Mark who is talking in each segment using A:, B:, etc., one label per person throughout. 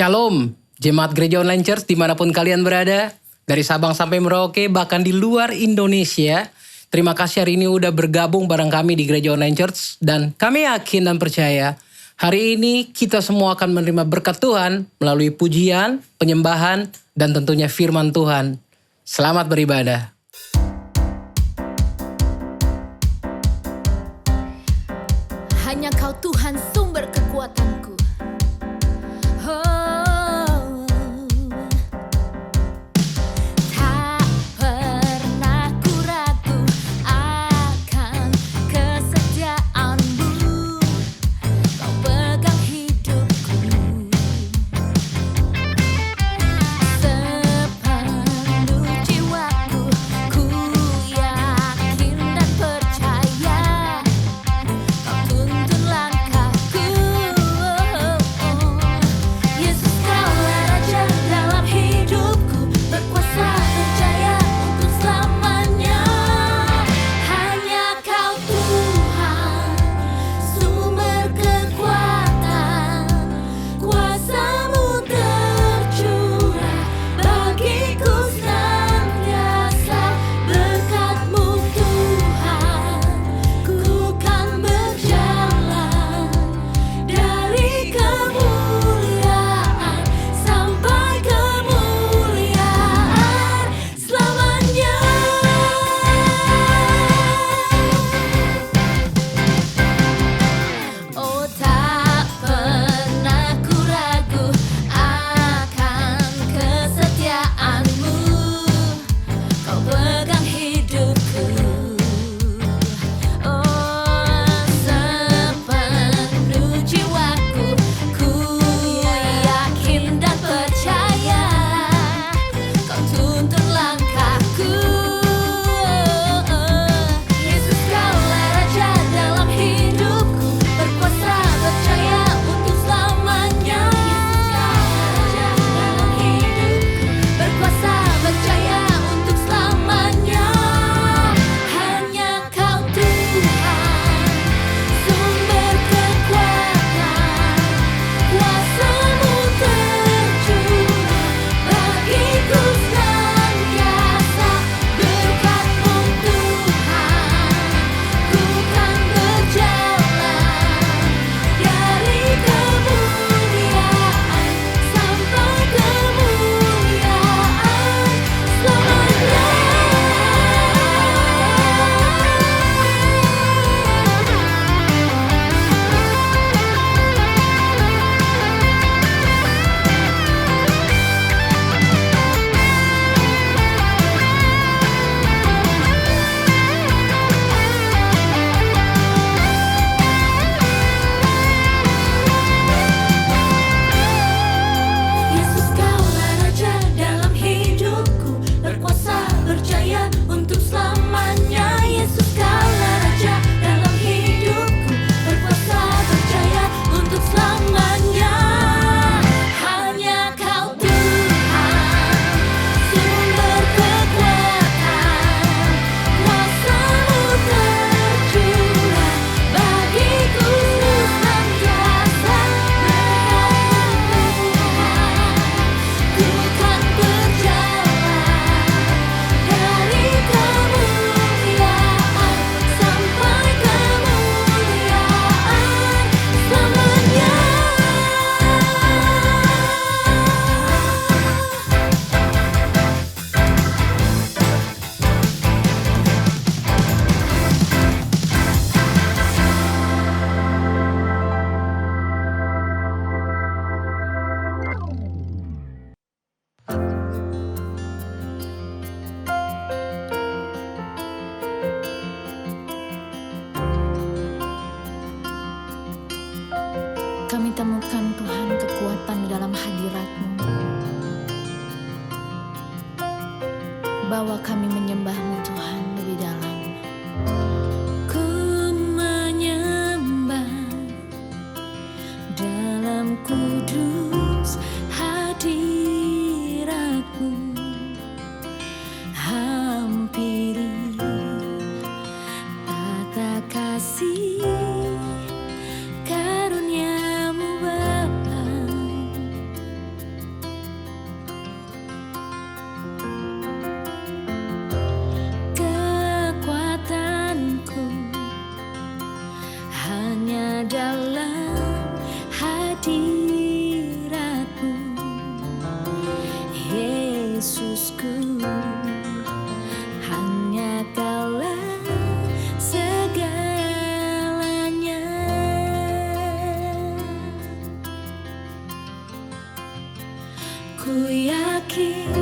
A: Shalom, Jemaat Gereja Online Church dimanapun kalian berada, dari Sabang sampai Merauke, bahkan di luar Indonesia. Terima kasih hari ini udah bergabung bareng kami di Gereja Online Church. Dan kami yakin dan percaya, hari ini kita semua akan menerima berkat Tuhan melalui pujian, penyembahan, dan tentunya firman Tuhan. Selamat beribadah.
B: Hanya Kau Tuhan sumber kekuatanku. Oh, tak pernah ku ragu akan kesetiaan-Mu. Kau pegang hidupku sepenuh jiwaku. Ku yakin dan percaya Kau tuntun langkahku. Yesus, Kaulah Raja dalam hidupku, berkuasa berjaya untuk selamanya. Hanya Kau Tuhan, sumber kekuatan, kuasa-Mu tercurah bagiku senantiasa. Berkat-Mu Tuhan, ku kan berjalan dari kemuliaan sampai kemuliaan selamanya. Oh, tak pernah ku ragu akan kesetiaan-Mu. Kau pegang hidupku. Oh, sepenuh jiwaku. Ku yakin dan percaya Kau tuntun langkahku. Yesus, Kaulah Raja dalam hidupku, berkuasa berjaya untuk selamanya. Yesus, Kaulah Raja dalam hidupku, berkuasa berjaya untuk selamanya. Hanya Kau Tuhan, sumber kekuatan, kuasa-Mu tercurah bagiku senantiasa. Berkat-Mu Tuhan, ku kan berjalan dari kemuliaan sampai kemuliaan selamanya. Yesus, Kaulah Raja dalam hidupku, berkuasa berjaya untuk selamanya. Yesus, Kaulah Raja dalam hidupku, berkuasa berjaya untuk selamanya. Hanya Kau Tuhan, sumber kekuatan, kuasa-Mu tercurah bagiku senantiasa. Berkat-Mu Tuhan, ku kan berjalan dari kemuliaan sampai kemuliaan selamanya. Kami temukan Tuhan kekuatan di dalam hadirat-Mu. Bawa kami menyembah-Mu Tuhan lebih dalam. Ku menyembah dalam kudus hadirat-Mu. Hampiri tata kasih karunia-Mu Bapa. Yesusku, hanya Kaulah segalanya. Ku yakin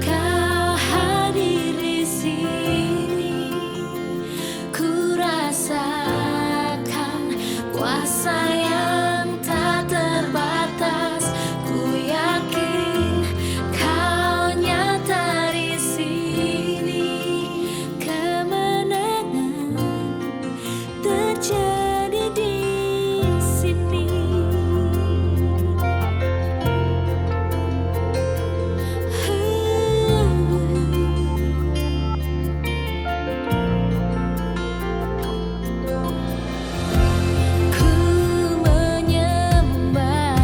B: Kau hadir di sini, ku rasakan kuasa yang tak terbatas. Ku yakin Kau nyata di sini, kemenangan terjadi di sini. Ku menyembah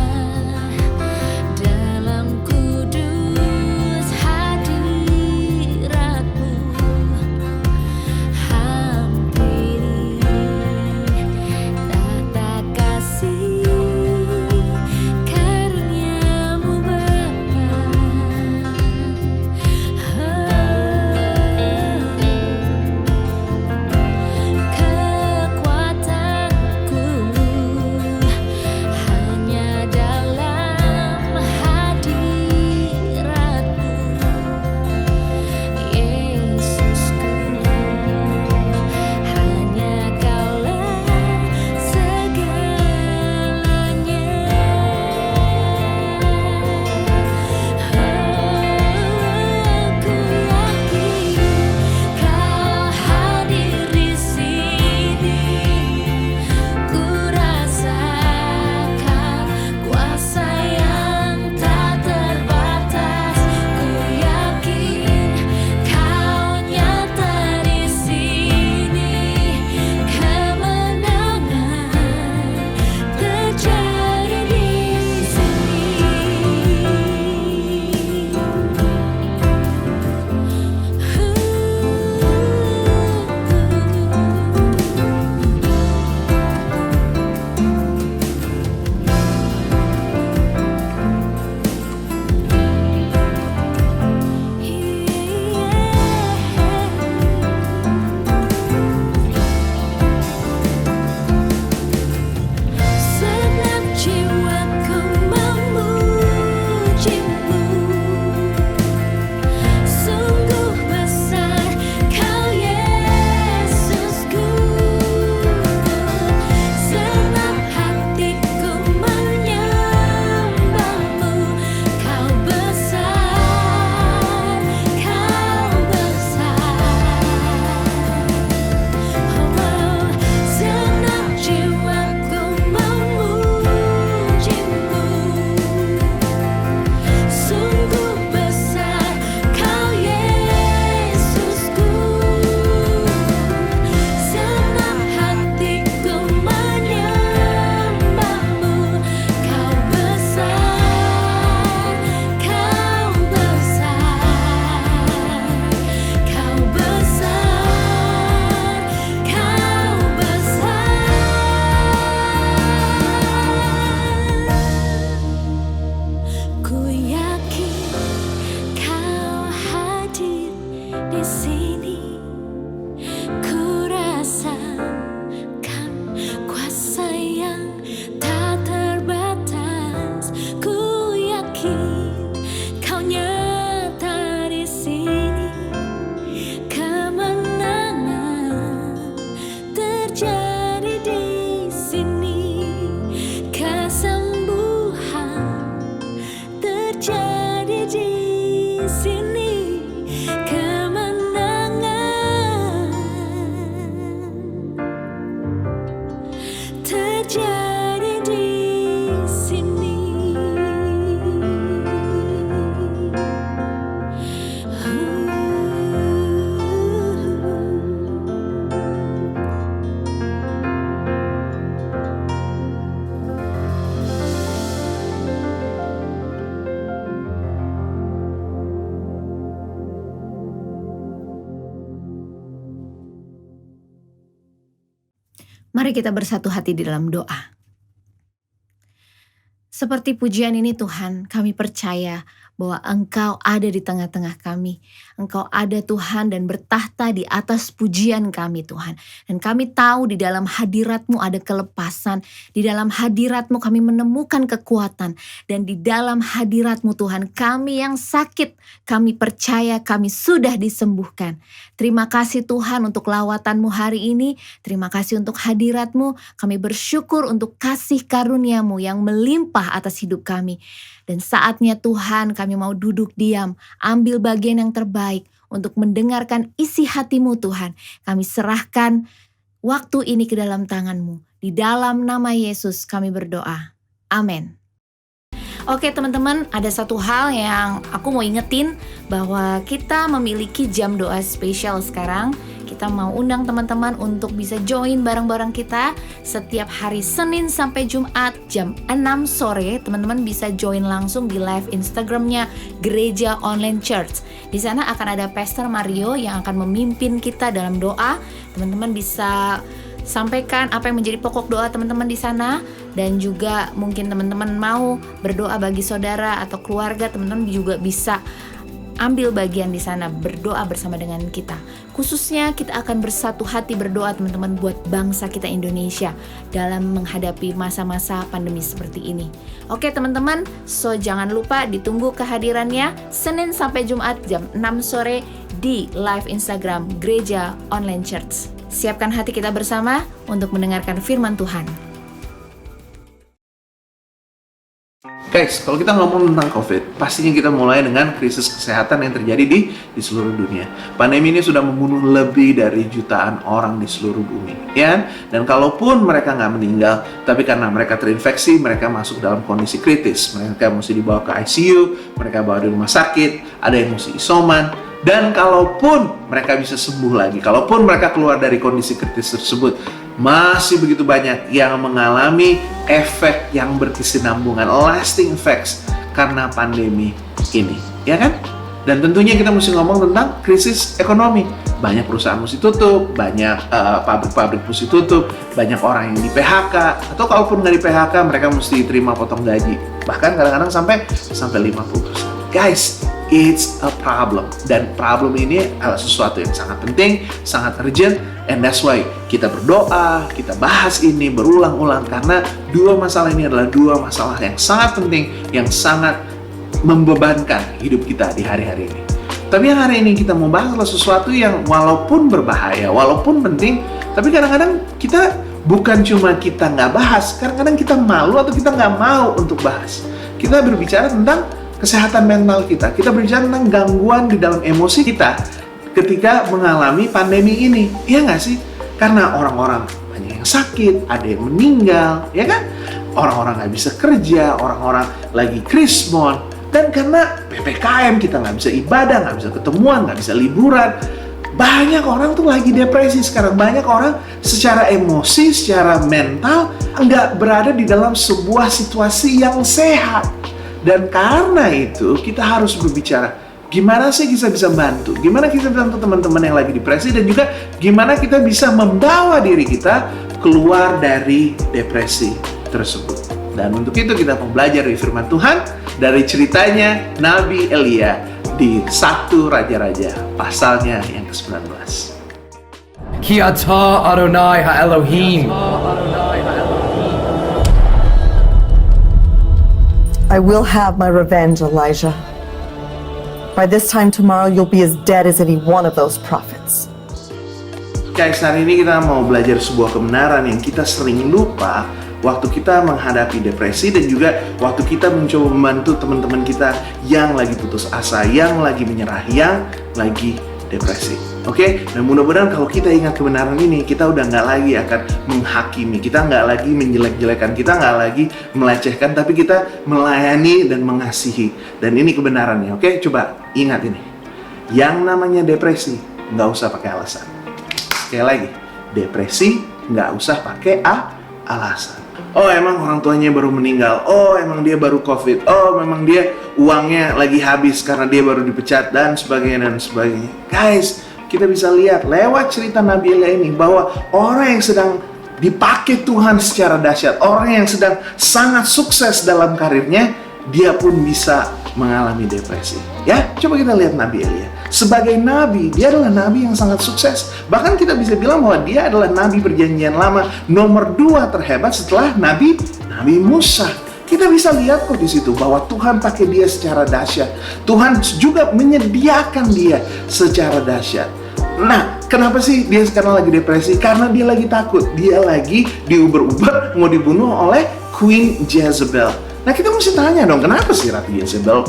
B: dalam kudus hadirat-Mu, hampiri tata kasih karunia-Mu Bapa. Kekuatanku hanya dalam hadirat-Mu, Yesusku, hanya Kaulah segalanya. Ku yakin Kau hadir di sini, ku rasakan kuasa yang tak terbatas. Ku yakin Kau nyata di sini, kemenangan terjadi di sini. Senang jiwaku memuji-Mu, sungguh besar Kau Yesusku. Senang hatiku menyembah-Mu, Kau besar, Kau besar. Senang jiwaku memuji-Mu, sungguh besar Kau Yesusku. Senang hatiku menyembah-Mu, Kau besar, Kau besar, Kau besar, Kau besar. Ku yakin Kau hadir di sini, ku rasakan kuasa yang tak terbatas. Ku yakin Kau nyata di sini, kemenangan terjadi di sini, kesembuhan terjadi di sini, kemenangan terjadi di sini.
C: Mari kita bersatu hati di dalam doa. Seperti pujian ini Tuhan, kami percaya bahwa Engkau ada di tengah-tengah kami. Engkau ada Tuhan dan bertahta di atas pujian kami Tuhan. Dan kami tahu di dalam hadirat-Mu ada kelepasan. Di dalam hadirat-Mu kami menemukan kekuatan. Dan di dalam hadirat-Mu Tuhan, kami yang sakit, kami percaya kami sudah disembuhkan. Terima kasih Tuhan untuk lawatan-Mu hari ini. Terima kasih untuk hadirat-Mu. Kami bersyukur untuk kasih karunia-Mu yang melimpah atas hidup kami. Dan saatnya Tuhan kami mau duduk diam, ambil bagian yang terbaik untuk mendengarkan isi hati-Mu Tuhan. Kami serahkan waktu ini ke dalam tangan-Mu. Di dalam nama Yesus kami berdoa. Amin. Oke teman-teman, ada satu hal yang aku mau ingetin bahwa kita memiliki jam doa spesial sekarang. Kita mau undang teman-teman untuk bisa join bareng-bareng kita setiap hari Senin sampai Jumat jam 6 sore. Teman-teman bisa join langsung di live Instagramnya Gereja Online Church. Di sana akan ada Pastor Mario yang akan memimpin kita dalam doa. Teman-teman bisa sampaikan apa yang menjadi pokok doa teman-teman di sana. Dan juga mungkin teman-teman mau berdoa bagi saudara atau keluarga, teman-teman juga bisa ambil bagian di sana, berdoa bersama dengan kita. Khususnya kita akan bersatu hati berdoa teman-teman buat bangsa kita Indonesia dalam menghadapi masa-masa pandemi seperti ini. Oke teman-teman, so jangan lupa ditunggu kehadirannya Senin sampai Jumat jam 6 sore di live Instagram Gereja Online Church. Siapkan hati kita bersama untuk mendengarkan firman Tuhan.
D: Guys, kalau kita ngomong tentang COVID, pastinya kita mulai dengan krisis kesehatan yang terjadi di seluruh dunia. Pandemi ini sudah membunuh lebih dari jutaan orang di seluruh bumi, ya. Dan kalaupun mereka nggak meninggal, tapi karena mereka terinfeksi, mereka masuk dalam kondisi kritis. Mereka mesti dibawa ke ICU, mereka bawa di rumah sakit, ada yang mesti isoman. Dan kalaupun mereka bisa sembuh lagi, kalaupun mereka keluar dari kondisi kritis tersebut, masih begitu banyak yang mengalami efek yang berkesinambungan, lasting effects karena pandemi ini, ya kan? Dan tentunya kita mesti ngomong tentang krisis ekonomi. Banyak perusahaan mesti tutup, banyak pabrik-pabrik mesti tutup, banyak orang yang di PHK, atau kalaupun nggak di PHK, mereka mesti terima potong gaji. Bahkan kadang-kadang sampai 50%. Guys, it's a problem. Dan problem ini adalah sesuatu yang sangat penting, sangat urgent. And that's why kita berdoa, kita bahas ini berulang-ulang. Karena dua masalah ini adalah dua masalah yang sangat penting, yang sangat membebankan hidup kita di hari-hari ini. Tapi yang hari ini kita mau bahas adalah sesuatu yang walaupun berbahaya, walaupun penting, tapi kadang-kadang kita bukan cuma kita nggak bahas, kadang-kadang kita malu atau kita nggak mau untuk bahas. Kita berbicara tentang kesehatan mental kita. Kita berbicara tentang gangguan di dalam emosi kita ketika mengalami pandemi ini. Iya nggak sih? Karena orang-orang banyak yang sakit, ada yang meninggal, ya kan? Orang-orang nggak bisa kerja, orang-orang lagi krismon. Dan karena PPKM kita nggak bisa ibadah, nggak bisa ketemuan, nggak bisa liburan. Banyak orang tuh lagi depresi sekarang. Banyak orang secara emosi, secara mental nggak berada di dalam sebuah situasi yang sehat. Dan karena itu kita harus berbicara gimana sih kita bisa bantu, gimana kita bisa bantu teman-teman yang lagi depresi, dan juga gimana kita bisa membawa diri kita keluar dari depresi tersebut. Dan untuk itu kita mau belajar dari firman Tuhan dari ceritanya Nabi Elia di 1 Raja-Raja pasalnya yang ke-19.
E: Ki ata Adonai ha-Elohim.
F: I will have my revenge, Elijah. By this time tomorrow, you'll be as dead as any one of those prophets.
D: Guys, hari ini kita mau belajar sebuah kebenaran yang kita sering lupa waktu kita menghadapi depresi, dan juga waktu kita mencoba membantu teman-teman kita yang lagi putus asa, yang lagi menyerah, yang lagi depresi. Oke? Dan mudah-mudahan kalau kita ingat kebenaran ini, kita udah nggak lagi akan menghakimi, kita nggak lagi menjelek-jelekan, kita nggak lagi melecehkan, tapi kita melayani dan mengasihi. Dan ini kebenarannya, oke? Coba ingat ini. Yang namanya depresi, nggak usah pakai alasan. Sekali lagi, depresi nggak usah pakai alasan. Oh, emang orang tuanya baru meninggal. Oh, emang dia baru COVID. Oh, memang dia uangnya lagi habis karena dia baru dipecat, dan sebagainya dan sebagainya. Guys, kita bisa lihat lewat cerita Nabi Elia ini bahwa orang yang sedang dipakai Tuhan secara dahsyat, orang yang sedang sangat sukses dalam karirnya, dia pun bisa mengalami depresi. Ya, coba kita lihat Nabi Elia. Sebagai nabi, dia adalah nabi yang sangat sukses. Bahkan kita bisa bilang bahwa dia adalah nabi perjanjian lama nomor 2 terhebat setelah Nabi Musa. Kita bisa lihat kok di situ bahwa Tuhan pakai dia secara dahsyat. Tuhan juga menyediakan dia secara dahsyat. Nah, kenapa sih dia sekarang lagi depresi? Karena dia lagi takut. Dia lagi diuber-uber mau dibunuh oleh Queen Jezebel. Nah, kita mesti tanya dong, kenapa sih Ratu Jezebel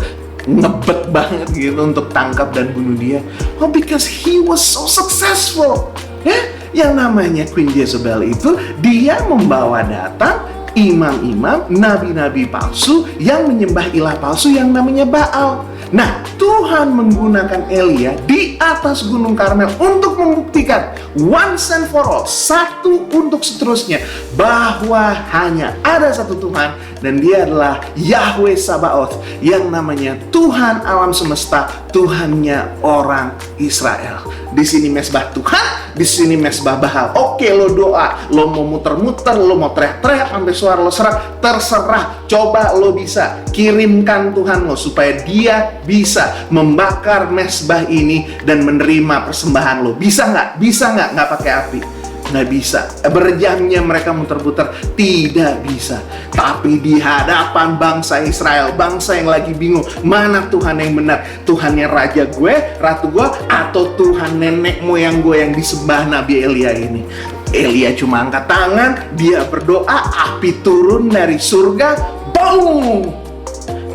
D: ngebet banget gitu untuk tangkap dan bunuh dia? Oh, because he was so successful. Ya, yang namanya Queen Jezebel itu, dia membawa datang imam-imam, nabi-nabi palsu yang menyembah ilah palsu yang namanya Baal. Nah, Tuhan menggunakan Elia di atas Gunung Karmel untuk membuktikan once and for all, satu untuk seterusnya, bahwa hanya ada satu Tuhan dan dia adalah Yahweh Sabaoth yang namanya Tuhan alam semesta, Tuhannya orang Israel. Di sini mesbah Tuhan, di sini mesbah Baal. Oke, lo doa, lo mau muter-muter, lo mau teriak-teriak sampai suara lo serak, terserah. Coba lo bisa kirimkan Tuhan lo supaya dia bisa membakar mesbah ini dan menerima persembahan lo. Bisa nggak? Bisa nggak? Nggak pakai api. Nggak bisa. Berjamnya mereka muter-puter, tidak bisa. Tapi di hadapan bangsa Israel, bangsa yang lagi bingung, mana Tuhan yang benar? Tuhannya raja gue, ratu gue, atau Tuhan nenek moyang gue yang disembah Nabi Elia ini? Elia cuma angkat tangan, dia berdoa, api turun dari surga, boom!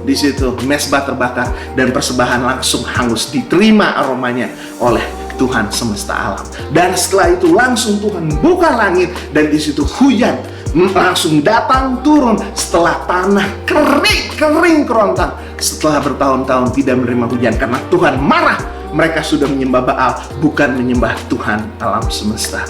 D: Di situ mesbah terbakar dan persembahan langsung hangus, diterima aromanya oleh Tuhan semesta alam. Dan setelah itu langsung Tuhan buka langit dan di situ hujan langsung datang turun setelah tanah kering kerontang setelah bertahun-tahun tidak menerima hujan karena Tuhan marah. Mereka sudah menyembah Baal, bukan menyembah Tuhan alam semesta.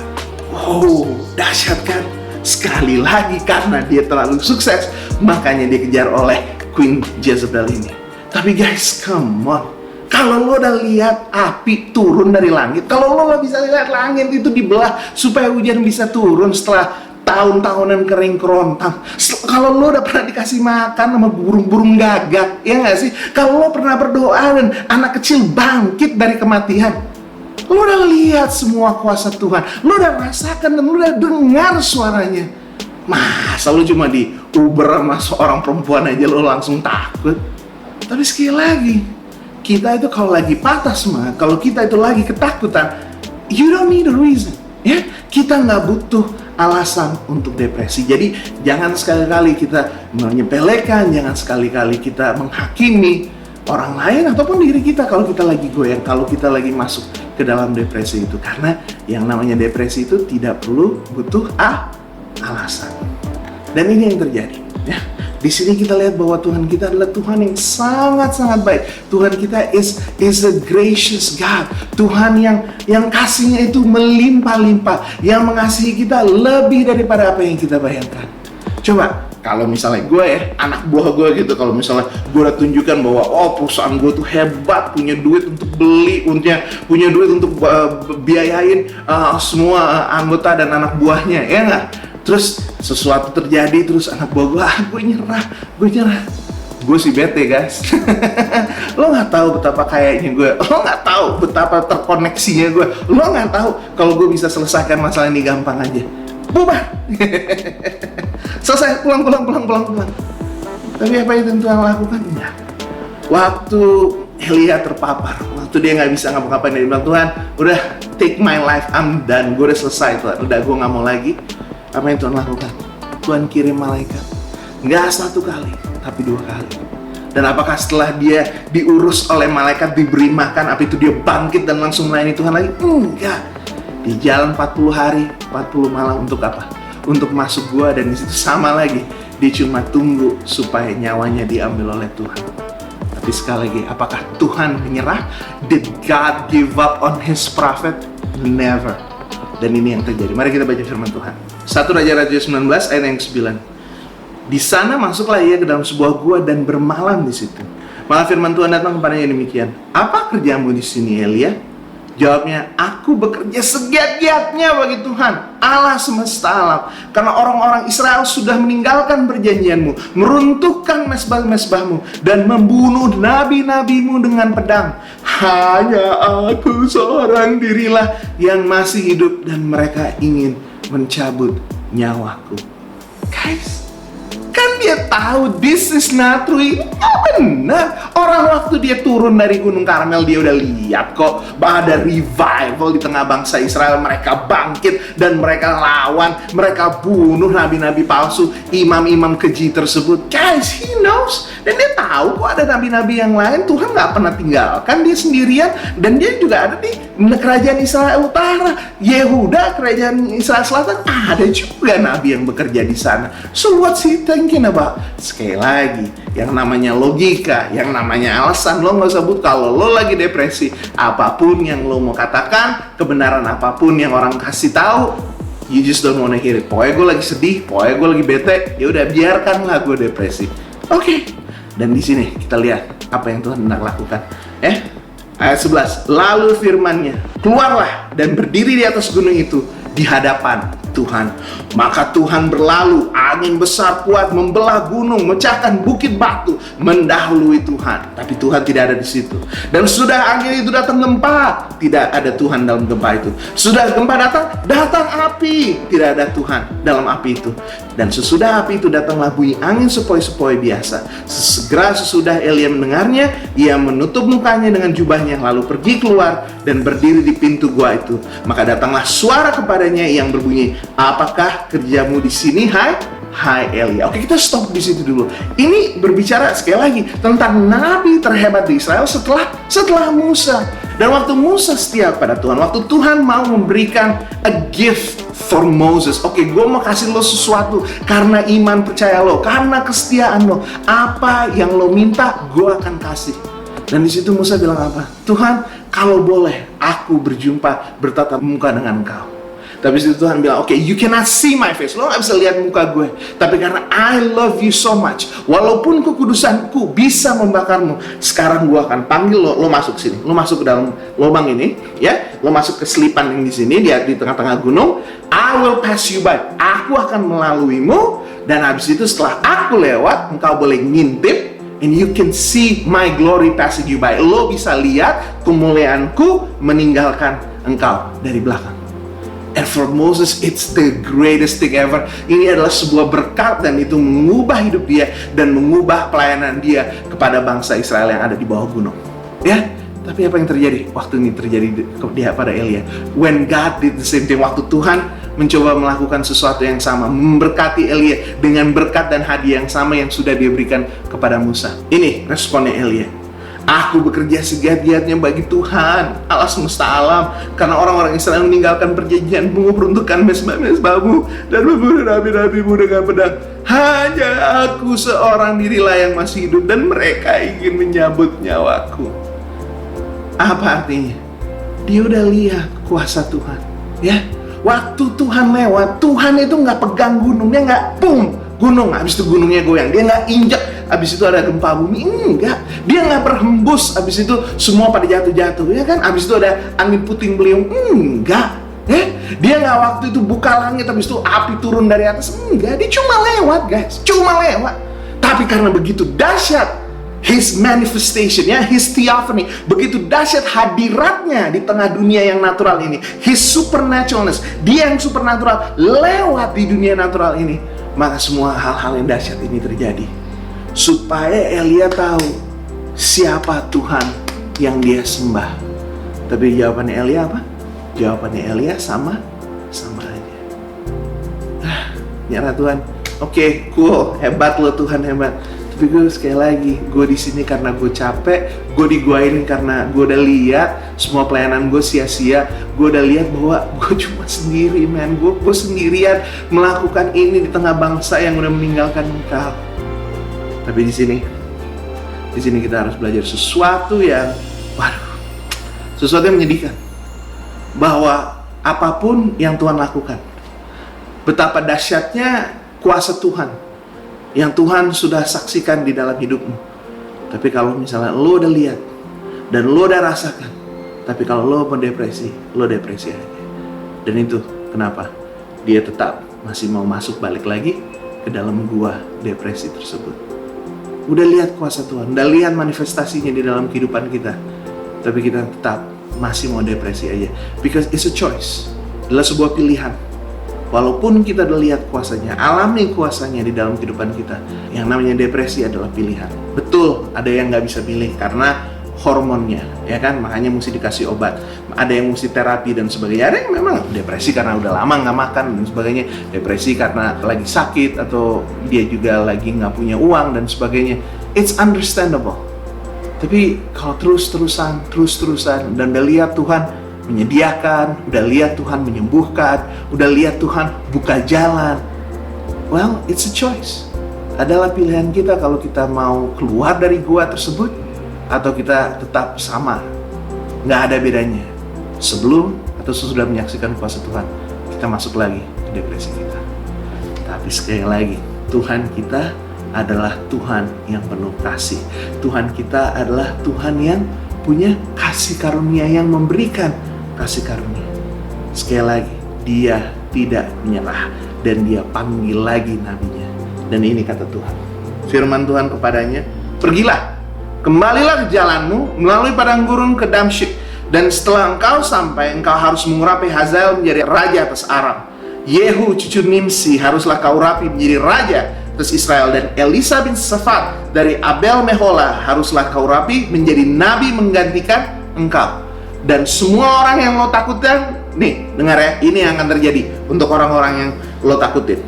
D: Oh, dahsyat kan? Sekali lagi karena dia terlalu sukses, makanya dikejar oleh Queen Jezebel ini. Tapi guys, come on. Kalau lo udah lihat api turun dari langit, kalau lo nggak bisa lihat langit itu dibelah supaya hujan bisa turun setelah tahun-tahunan kering kerontang. Kalau lo udah pernah dikasih makan sama burung-burung gagak, ya nggak sih? Kalau lo pernah berdoa dan anak kecil bangkit dari kematian, lo udah lihat semua kuasa Tuhan, lo udah rasakan dan lo udah dengar suaranya. Masa lo cuma diuber sama seorang perempuan aja lo langsung takut? Tapi sekali lagi, kita itu kalau lagi patah semangat, kalau kita itu lagi ketakutan, you don't need a reason, ya. Kita nggak butuh alasan untuk depresi. Jadi jangan sekali-kali kita menyepelekan, jangan sekali-kali kita menghakimi orang lain ataupun diri kita kalau kita lagi goyang, kalau kita lagi masuk ke dalam depresi itu. Karena yang namanya depresi itu tidak perlu butuh alasan. Dan ini yang terjadi, ya. Di sini kita lihat bahwa Tuhan kita adalah Tuhan yang sangat-sangat baik. Tuhan kita is a gracious God. Tuhan yang kasihnya itu melimpah-limpah, yang mengasihi kita lebih daripada apa yang kita bayangkan. Coba kalau misalnya gue ya, anak buah gue gitu, kalau misalnya gue udah tunjukkan bahwa perusahaan gue tuh hebat, punya duit untuk beli, punya duit untuk biayain semua anggota dan anak buahnya, ya nggak? Terus sesuatu terjadi, terus anak buah gue, gue nyerah. Gue sih bete guys. Lo nggak tahu betapa kayanya gue, lo nggak tahu betapa terkoneksinya gue, lo nggak tahu kalau gue bisa selesaikan masalah ini gampang aja. Bubar. Selesai, pulang. Tapi apa yang Tuhan lakukan? Enggak. Waktu Elia terpapar, waktu dia nggak bisa ngapa-ngapain, dia bilang, Tuhan, udah take my life, I'm done, gue udah selesai, Tuhan, udah gue nggak mau lagi. Apa yang Tuhan lakukan? Tuhan kirim malaikat, nggak 1 kali, tapi 2 kali. Dan apakah setelah dia diurus oleh malaikat, diberi makan, apa itu dia bangkit dan langsung melayani Tuhan lagi? Enggak. Di jalan 40 hari, 40 malam untuk apa? Untuk masuk gua, dan disitu sama lagi. Dia cuma tunggu supaya nyawanya diambil oleh Tuhan. Tapi sekali lagi, apakah Tuhan menyerah? Did God give up on His prophet? Never. Dan ini yang terjadi. Mari kita baca firman Tuhan. 1 Raja-Raja 19 ayat yang 9. Di sana masuklah ia ke dalam sebuah gua dan bermalam di situ. Maka firman Tuhan datang kepadanya demikian. Apa kerjamu di sini, Elia? Jawabnya, aku bekerja segiat-giatnya bagi Tuhan, Allah semesta alam. Karena orang-orang Israel sudah meninggalkan perjanjianmu, meruntuhkan mezbah-mezbahmu, dan membunuh nabi-nabimu dengan pedang. Hanya aku seorang dirilah yang masih hidup, dan mereka ingin mencabut nyawaku. Guys, kan dia tahu this is not true. Ini gak benar. Orang waktu dia turun dari Gunung Karmel, dia udah lihat kok ada revival di tengah bangsa Israel. Mereka bangkit dan mereka lawan, mereka bunuh nabi-nabi palsu, imam-imam keji tersebut. Guys, he knows. Dan dia tahu kok ada nabi-nabi yang lain. Tuhan gak pernah tinggalkan dia sendirian. Dan dia juga ada di kerajaan Israel Utara, Yehuda, kerajaan Israel Selatan. Ada juga nabi yang bekerja di sana. So what's he thinking about? Sekali lagi, yang namanya logika, yang namanya alasan, lo nggak sebut. Kalau lo lagi depresi, apapun yang lo mau katakan, kebenaran apapun yang orang kasih tahu, you just don't wanna hear it. Pokoknya gue lagi sedih, pokoknya gue lagi bete, ya udah biarkanlah gue depresi. Oke. Dan di sini kita lihat apa yang Tuhan hendak lakukan. Ayat 11. Lalu firman-Nya, keluarlah dan berdiri di atas gunung itu di hadapan Tuhan. Maka Tuhan berlalu, angin besar kuat membelah gunung, memecahkan bukit batu, mendahului Tuhan. Tapi Tuhan tidak ada di situ. Dan sudah angin itu datang gempa, tidak ada Tuhan dalam gempa itu. Sudah gempa datang api, tidak ada Tuhan dalam api itu. Dan sesudah api itu datanglah bunyi angin sepoi-sepoi biasa. Segera sesudah Elia mendengarnya, ia menutup mukanya dengan jubahnya, lalu pergi keluar dan berdiri di pintu gua itu. Maka datanglah suara kepadanya yang berbunyi, apakah kerjamu di sini, hai Elia? Oke, kita stop di situ dulu. Ini berbicara sekali lagi tentang nabi terhebat di Israel setelah Musa. Dan waktu Musa setia kepada Tuhan, waktu Tuhan mau memberikan a gift for Moses. Oke, gue mau kasih lo sesuatu karena iman percaya lo, karena kesetiaan lo. Apa yang lo minta, gue akan kasih. Dan di situ Musa bilang apa? Tuhan, kalau boleh, aku bertatap muka dengan engkau. Tapi situ Tuhan bilang, oke, you cannot see my face. Lo gak bisa lihat muka gue. Tapi karena I love you so much, walaupun kekudusanku bisa membakarmu, sekarang gue akan panggil lo masuk sini. Lo masuk ke dalam lubang ini, ya. Lo masuk ke selipan yang di sini, di tengah-tengah gunung. I will pass you by. Aku akan melaluimu. Dan habis itu setelah aku lewat, engkau boleh ngintip. And you can see my glory passing you by. Lo bisa lihat kemuliaanku meninggalkan engkau dari belakang. And for Moses, it's the greatest thing ever. Ini adalah sebuah berkat dan itu mengubah hidup dia dan mengubah pelayanan dia kepada bangsa Israel yang ada di bawah gunung. Ya, tapi apa yang terjadi? Waktu ini terjadi pada Elia. When God did the same thing, waktu Tuhan mencoba melakukan sesuatu yang sama, memberkati Elia dengan berkat dan hadiah yang sama yang sudah dia berikan kepada Musa. Ini responnya Elia. Aku bekerja segiat-giatnya bagi Tuhan, Allah semesta alam, karena orang-orang Israel meninggalkan perjanjianmu, meruntuhkan mezbah-mezbahmu, dan membunuh nabi-nabimu dengan pedang. Hanya aku seorang dirilah yang masih hidup, dan mereka ingin menyabut nyawaku. Apa artinya? Dia udah lihat kuasa Tuhan, ya. Waktu Tuhan lewat, Tuhan itu nggak pegang gunung, dia nggak gunung, habis itu gunungnya goyang, dia nggak injak, habis itu ada gempa bumi, enggak, dia nggak berhembus, habis itu semua pada jatuh-jatuh, ya kan, habis itu ada angin puting beliung, enggak, dia nggak waktu itu buka langit, habis itu api turun dari atas, enggak, dia cuma lewat, guys, cuma lewat. Tapi karena begitu dahsyat His manifestation, ya, His theophany, begitu dahsyat hadiratnya di tengah dunia yang natural ini, His supernaturalness, dia yang supernatural lewat di dunia natural ini, maka semua hal-hal yang dahsyat ini terjadi supaya Elia tahu siapa Tuhan yang dia sembah. Tapi jawabannya Elia apa? Jawabannya Elia sama aja. Nyala Tuhan. Oke, cool, hebat lo Tuhan, hebat. Tapi gue sekali lagi, gue di sini karena gue capek, gue di gua ini karena gue udah lihat semua pelayanan gue sia-sia, gue udah lihat bahwa gue cuma sendiri, man, gue sendirian melakukan ini di tengah bangsa yang udah meninggalkan engkau. Tapi di sini kita harus belajar sesuatu yang, sesuatu yang menyedihkan, bahwa apapun yang Tuhan lakukan, betapa dahsyatnya kuasa Tuhan yang Tuhan sudah saksikan di dalam hidupmu. Tapi kalau misalnya lo udah lihat dan lo udah rasakan Tapi kalau lo mau depresi, lo depresi aja. Dan itu kenapa dia tetap masih mau masuk balik lagi ke dalam gua depresi tersebut. Udah lihat kuasa Tuhan, udah lihat manifestasinya di dalam kehidupan kita, tapi kita tetap masih mau depresi aja. Because it's a choice, adalah sebuah pilihan. Walaupun kita udah lihat kuasanya, alami kuasanya di dalam kehidupan kita, yang namanya depresi adalah pilihan. Betul, ada yang nggak bisa pilih karena hormonnya, ya kan, makanya mesti dikasih obat. Ada yang mesti terapi dan sebagainya. Ada yang memang depresi karena udah lama nggak makan dan sebagainya. Depresi karena lagi sakit atau dia juga lagi nggak punya uang dan sebagainya. It's understandable. Tapi kalau terus-terusan dan udah lihat Tuhan menyediakan, udah lihat Tuhan menyembuhkan, udah lihat Tuhan buka jalan, well, it's a choice. Adalah pilihan kita kalau kita mau keluar dari gua tersebut atau kita tetap sama, nggak ada bedanya. Sebelum atau sesudah menyaksikan kuasa Tuhan, kita masuk lagi ke depresi kita. Tapi sekali lagi, Tuhan kita adalah Tuhan yang penuh kasih. Tuhan kita adalah Tuhan yang punya kasih karunia, yang memberikan kasih karunia. Sekali lagi, Dia tidak menyerah dan Dia panggil lagi nabinya. Dan ini kata Tuhan, firman Tuhan kepadanya, pergilah, kembalilah ke jalanmu melalui padang gurun ke Damsyik, dan setelah engkau sampai, engkau harus mengurapi Hazael menjadi raja atas Aram. Yehu cucu Nimsi haruslah kau urapi menjadi raja atas Israel, dan Elisa bin Safat dari Abel Mehola haruslah kau urapi menjadi nabi menggantikan engkau. Dan semua orang yang lo takutin, nih dengar ya, ini yang akan terjadi untuk orang-orang yang lo takutin.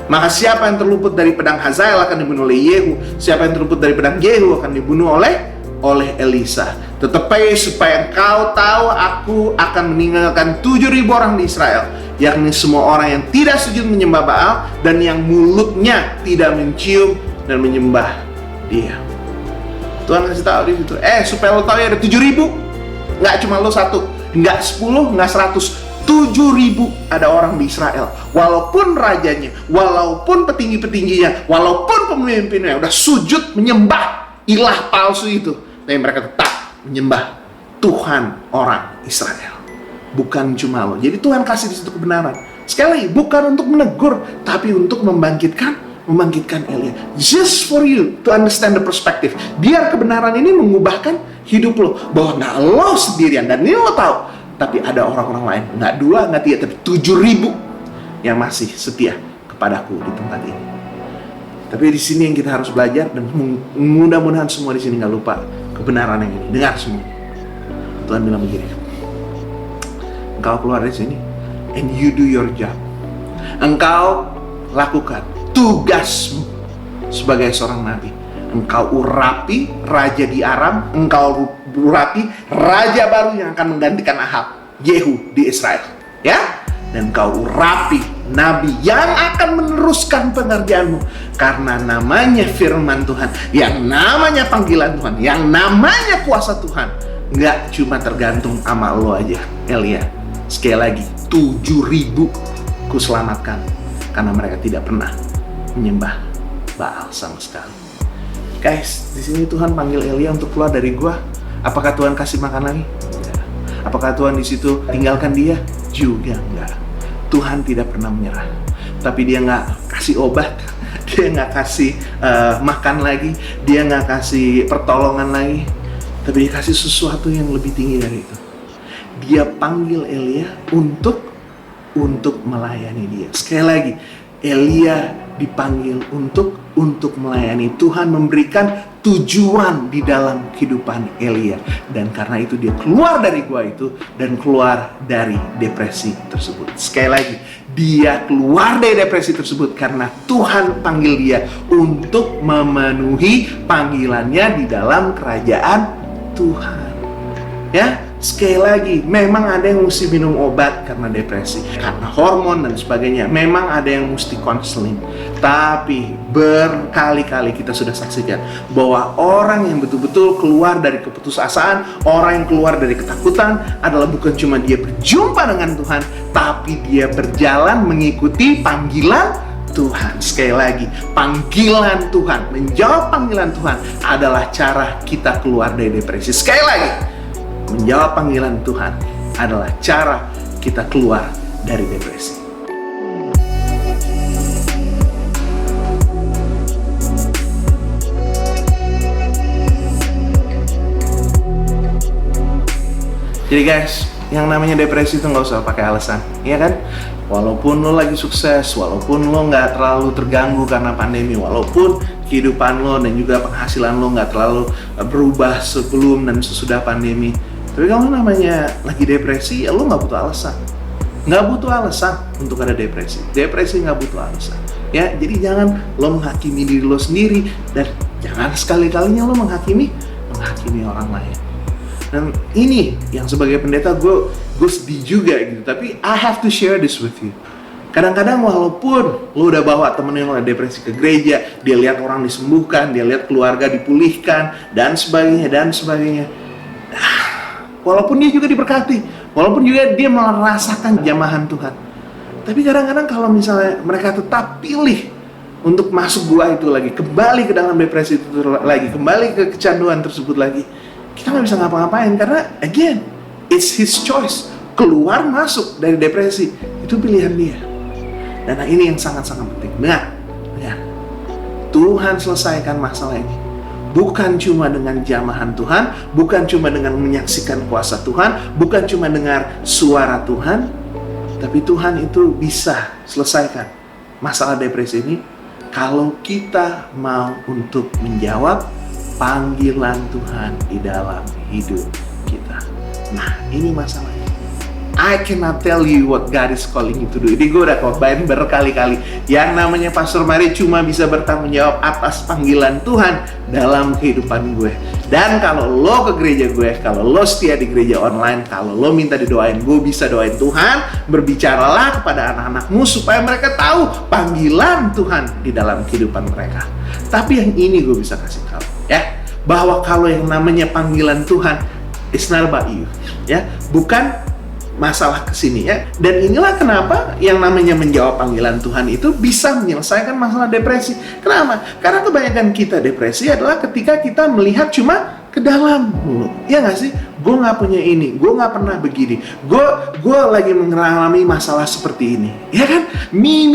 D: Maka siapa yang terluput dari pedang Hazael akan dibunuh oleh Yehu. Siapa yang terluput dari pedang Yehu akan dibunuh oleh Elisa. Tetapi supaya engkau tahu, aku akan meninggalkan 7.000 orang di Israel, yakni semua orang yang tidak sujud menyembah Baal dan yang mulutnya tidak mencium dan menyembah Dia. Tuhan kasih tahu di situ. Supaya lo tahu ya, ada 7.000. Nggak cuma lo satu, nggak 10, nggak 100. 7.000 ada orang di Israel. Walaupun rajanya, walaupun petinggi-petingginya, walaupun pemimpinnya udah sujud menyembah ilah palsu itu, tapi mereka tetap menyembah Tuhan orang Israel. Bukan cuma lo. Jadi Tuhan kasih di situ kebenaran. Sekali lagi, bukan untuk menegur, tapi untuk membangkitkan Elia. Just for you to understand the perspective. Biar kebenaran ini mengubahkan hidup lo, bahwa nggak lo sendirian, dan ini lo tahu. Tapi ada orang-orang lain, nggak 2, nggak 3, tapi 7.000 yang masih setia kepadaku di tempat ini. Tapi di sini yang kita harus belajar, dan mudah-mudahan semua di sini nggak lupa kebenaran yang ini. Dengar semua. Tuhan bilang begini, engkau keluar dari sini, and you do your job. Engkau lakukan tugasmu sebagai seorang nabi. Engkau urapi raja di Aram, engkau urapi raja baru yang akan menggantikan Ahab, Yehu di Israel, ya. Dan engkau urapi nabi yang akan meneruskan pengerjaanmu, karena namanya firman Tuhan, yang namanya panggilan Tuhan, yang namanya kuasa Tuhan, nggak cuma tergantung sama lo aja, Elia. Sekali lagi, 7.000 ku selamatkan karena mereka tidak pernah menyembah Baal sama sekali. Guys, di sini Tuhan panggil Elia untuk keluar dari gua. Apakah Tuhan kasih makan lagi? Enggak. Apakah Tuhan di situ tinggalkan dia? Juga enggak. Tuhan tidak pernah menyerah. Tapi dia nggak kasih obat, dia nggak kasih makan lagi, dia nggak kasih pertolongan lagi. Tapi dia kasih sesuatu yang lebih tinggi dari itu. Dia panggil Elia untuk melayani dia. Sekali lagi, Elia dipanggil untuk melayani. Tuhan memberikan tujuan di dalam kehidupan Elia, dan karena itu dia keluar dari gua itu dan keluar dari depresi tersebut. Sekali lagi, dia keluar dari depresi tersebut karena Tuhan panggil dia untuk memenuhi panggilannya di dalam kerajaan Tuhan. Ya, sekali lagi, memang ada yang mesti minum obat karena depresi, karena hormon dan sebagainya. Memang ada yang mesti konseling. Tapi berkali-kali kita sudah saksikan bahwa orang yang betul-betul keluar dari keputusasaan, orang yang keluar dari ketakutan adalah bukan cuma dia berjumpa dengan Tuhan, tapi dia berjalan mengikuti panggilan Tuhan. Sekali lagi, panggilan Tuhan, menjawab panggilan Tuhan adalah cara kita keluar dari depresi. Sekali lagi, menjawab panggilan Tuhan adalah cara kita keluar dari depresi. Jadi guys, yang namanya depresi itu nggak usah pakai alasan, ya kan? Walaupun lo lagi sukses, walaupun lo nggak terlalu terganggu karena pandemi, walaupun kehidupan lo dan juga penghasilan lo nggak terlalu berubah sebelum dan sesudah pandemi, tapi kalau namanya lagi depresi, ya lo nggak butuh alasan. Nggak butuh alasan untuk ada depresi. Depresi nggak butuh alasan. Ya, jadi jangan lo menghakimi diri lo sendiri dan jangan sekali-kalinya lo menghakimi orang lain. Dan ini yang sebagai pendeta gue sedih juga gitu, tapi I have to share this with you. Kadang-kadang walaupun lo udah bawa temen yang lagi depresi ke gereja, dia lihat orang disembuhkan, dia lihat keluarga dipulihkan, dan sebagainya. Walaupun dia juga diberkati, walaupun juga dia merasakan jamahan Tuhan. Tapi kadang-kadang kalau misalnya mereka tetap pilih untuk masuk gua itu lagi, kembali ke dalam depresi itu lagi, kembali ke kecanduan tersebut lagi, kita nggak bisa ngapa-ngapain karena again, it's his choice. Keluar masuk dari depresi itu pilihan dia. Dan ini yang sangat-sangat penting. Dengar. Tuhan selesaikan masalah ini. Bukan cuma dengan jamahan Tuhan, bukan cuma dengan menyaksikan kuasa Tuhan, bukan cuma dengar suara Tuhan, tapi Tuhan itu bisa selesaikan masalah depresi ini kalau kita mau untuk menjawab panggilan Tuhan di dalam hidup kita. Nah, ini masalahnya. I cannot tell you what God is calling you to do. Ini gue udah khotbahin berkali-kali. Yang namanya Pastor Mari cuma bisa bertanggung jawab atas panggilan Tuhan dalam kehidupan gue. Dan kalau lo ke gereja gue, kalau lo setia di gereja online, kalau lo minta didoain, gue bisa doain Tuhan. Berbicaralah kepada anak-anakmu supaya mereka tahu panggilan Tuhan di dalam kehidupan mereka. Tapi yang ini gue bisa kasih tahu, ya, bahwa kalau yang namanya panggilan Tuhan, it's not about you, ya, bukan masalah kesini, ya. Dan inilah kenapa yang namanya menjawab panggilan Tuhan itu bisa menyelesaikan masalah depresi. Kenapa? Karena kebanyakan kita depresi adalah ketika kita melihat cuma ke dalam dulu, ya nggak sih? Gue nggak punya ini, gue nggak pernah begini, gue lagi mengalami masalah seperti ini, ya kan? Me,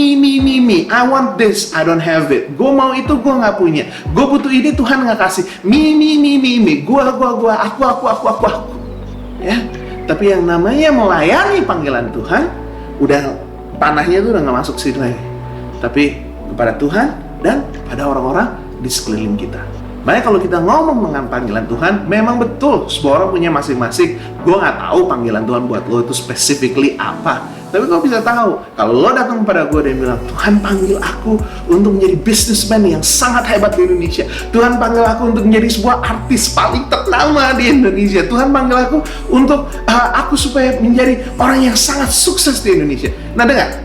D: I want this, I don't have it. Gue mau itu, gue nggak punya. Gue butuh ini, Tuhan nggak kasih. Me, gue, aku. Ya. Tapi yang namanya melayani panggilan Tuhan, udah panahnya tuh udah nggak masuk sini lagi. Tapi kepada Tuhan dan pada orang-orang di sekeliling kita. Makanya kalau kita ngomong dengan panggilan Tuhan, memang betul semua orang punya masing-masing. Gue nggak tahu panggilan Tuhan buat lo itu specifically apa. Tapi gue bisa tahu, kalau lo datang kepada gue dan bilang, Tuhan panggil aku untuk menjadi businessman yang sangat hebat di Indonesia. Tuhan panggil aku untuk menjadi sebuah artis paling ternama di Indonesia. Tuhan panggil aku untuk aku supaya menjadi orang yang sangat sukses di Indonesia. Nah, dengar.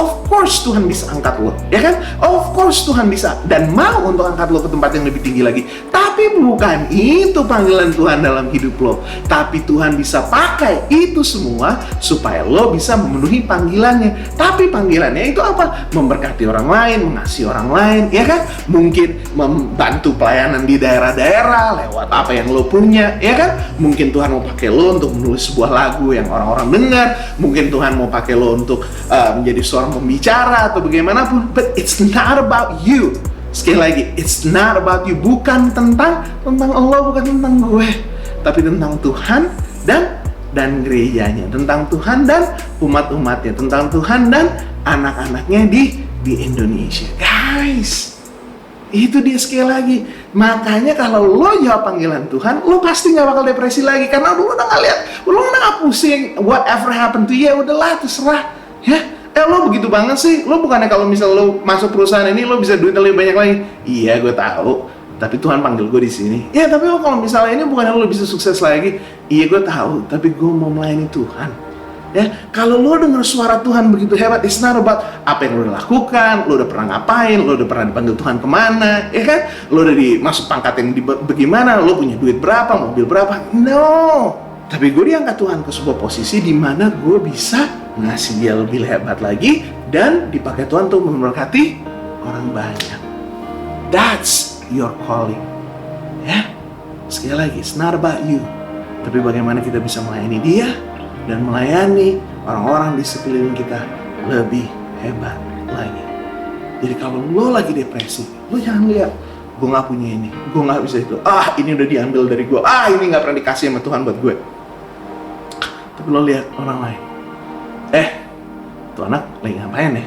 D: Of course Tuhan bisa angkat lo, ya kan? Of course Tuhan bisa dan mau untuk angkat lo ke tempat yang lebih tinggi lagi. Tapi bukan itu panggilan Tuhan dalam hidup lo. Tapi Tuhan bisa pakai itu semua supaya lo bisa memenuhi panggilannya. Tapi panggilannya itu apa? Memberkati orang lain, mengasihi orang lain, ya kan? Mungkin membantu pelayanan di daerah-daerah lewat apa yang lo punya, ya kan? Mungkin Tuhan mau pakai lo untuk menulis sebuah lagu yang orang-orang dengar. Mungkin Tuhan mau pakai lo untuk menjadi seorang pembicara atau bagaimanapun. But it's not about you. Sekali lagi, it's not about you. Bukan tentang Allah, bukan tentang gue, tapi tentang Tuhan dan gerejanya, tentang Tuhan dan umat-umatnya, tentang Tuhan dan anak-anaknya di Indonesia. Guys, itu dia sekali lagi. Makanya kalau lo jawab panggilan Tuhan, lo pasti gak bakal depresi lagi. Karena lo udah gak lihat, lo udah gak pusing whatever happened to you, udahlah terserah, ya. Lo begitu banget sih. Lo bukannya kalau misal lo masuk perusahaan ini lo bisa duit lebih banyak lagi. Iya, gue tahu. Tapi Tuhan panggil gue di sini. Ya, tapi lo kalau misalnya ini bukannya lo bisa sukses lagi. Iya, gue tahu. Tapi gue mau melayani Tuhan. Ya, kalau lo dengar suara Tuhan begitu hebat, it's not about apa yang lo udah lakukan, lo udah pernah ngapain, lo udah pernah dipanggil Tuhan kemana, ya kan? Lo udah masuk pangkat yang bagaimana, lo punya duit berapa, mobil berapa? No. Tapi gue diangkat Tuhan ke sebuah posisi di mana gue bisa ngasih dia lebih hebat lagi dan dipakai Tuhan untuk memberkati orang banyak. That's your calling. Ya, sekali lagi, it's not about you. tapi bagaimana kita bisa melayani dia dan melayani orang-orang di sekeliling kita lebih hebat lagi. Jadi kalau lo lagi depresi, lo jangan lihat, gue gak punya ini, gue gak bisa itu, ini udah diambil dari gue, ini gak pernah dikasih sama Tuhan buat gue. Tapi lo lihat orang lain, tuh anak lagi ngapain ya?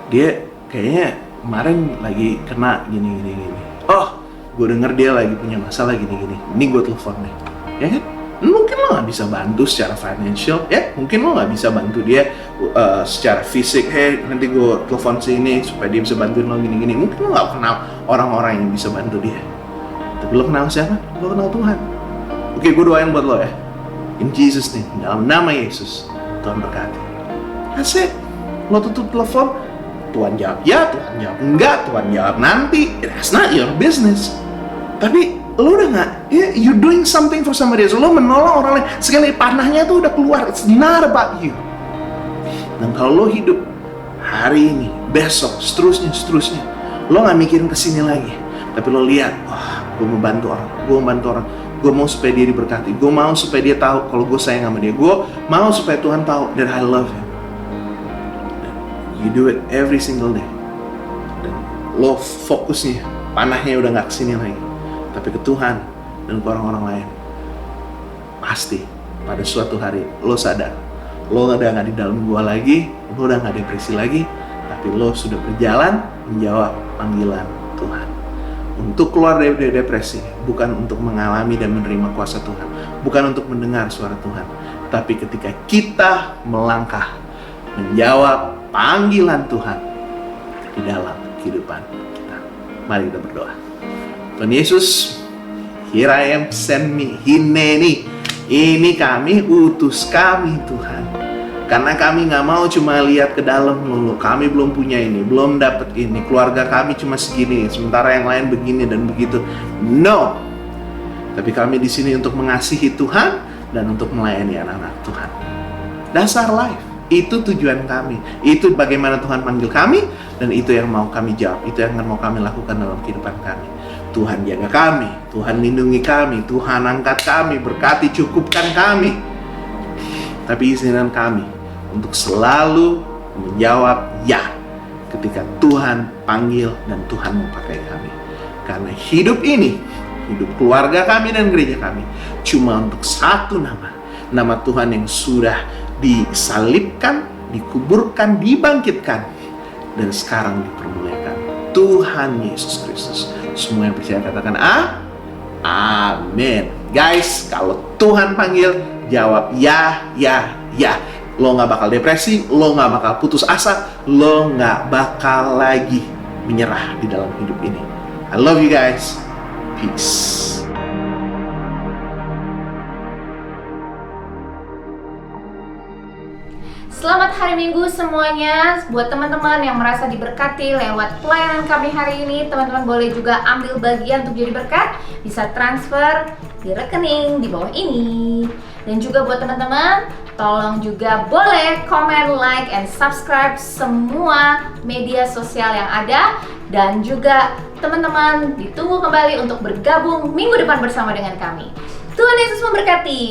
D: Dia kayaknya kemarin lagi kena gini. Gue denger dia lagi punya masalah gini. Ini gue telepon nih, ya kan? Mungkin lo nggak bisa bantu secara financial, ya? Mungkin lo nggak bisa bantu dia secara fisik. Nanti gue telepon sini supaya dia bisa bantuin lo gini. Mungkin lo nggak kenal orang-orang yang bisa bantu dia. Tapi lo kenal siapa? Lo kenal Tuhan. Oke, gue doain buat lo ya. In Jesus name, dalam nama Yesus, Tuhan berkati. That's it. Lo tutup telepon, Tuhan jawab ya, Tuhan jawab enggak, Tuhan jawab nanti. That's not your business. Tapi lo udah nggak, you doing something for somebody else. Lo menolong orang lain. Sekali panahnya tuh udah keluar. It's not about you. Dan kalau lo hidup hari ini, besok, seterusnya, lo nggak mikirin kesini lagi. Tapi lo lihat, gue mau bantu orang, gue mau supaya dia diberkati, gue mau supaya dia tahu kalau gue sayang sama dia, gue mau supaya Tuhan tahu that I love him. You do it every single day. Dan lo fokusnya, panahnya udah nggak kesini lagi, tapi ke Tuhan dan ke orang-orang lain. Pasti pada suatu hari lo sadar, lo udah nggak di dalam gua lagi, lo udah nggak depresi lagi, tapi lo sudah berjalan menjawab panggilan Tuhan. Untuk keluar dari depresi, bukan untuk mengalami dan menerima kuasa Tuhan, bukan untuk mendengar suara Tuhan, tapi ketika kita melangkah menjawab panggilan Tuhan di dalam kehidupan kita. Mari kita berdoa. Tuhan Yesus, here I am, send me, hineni. Ini kami, utus kami Tuhan. Karena kami gak mau cuma lihat ke dalam lulu. Kami belum punya ini, belum dapat ini. Keluarga kami cuma segini, sementara yang lain begini dan begitu. No. Tapi kami di sini untuk mengasihi Tuhan dan untuk melayani anak-anak Tuhan. Dasar life. Itu tujuan kami. Itu bagaimana Tuhan panggil kami, dan itu yang mau kami jawab. Itu yang mau kami lakukan dalam kehidupan kami. Tuhan jaga kami, Tuhan lindungi kami, Tuhan angkat kami, berkati, cukupkan kami. Tapi izinkan kami untuk selalu menjawab ya ketika Tuhan panggil dan Tuhan mau pakai kami. Karena hidup ini, hidup keluarga kami dan gereja kami, cuma untuk satu nama. Nama Tuhan yang sudah disalibkan, dikuburkan, dibangkitkan, dan sekarang dipermuliakan. Tuhan Yesus Kristus. Semua yang percaya katakan amin. Guys, kalau Tuhan panggil, jawab ya. Lo gak bakal depresi, lo gak bakal putus asa, lo gak bakal lagi menyerah di dalam hidup ini. I love you guys. Peace.
C: Selamat hari Minggu semuanya. Buat teman-teman yang merasa diberkati lewat pelayanan kami hari ini, teman-teman boleh juga ambil bagian untuk jadi berkat. Bisa transfer di rekening di bawah ini. Dan juga buat teman-teman, tolong juga boleh komen, like, and subscribe semua media sosial yang ada. Dan juga teman-teman ditunggu kembali untuk bergabung minggu depan bersama dengan kami. Tuhan Yesus memberkati.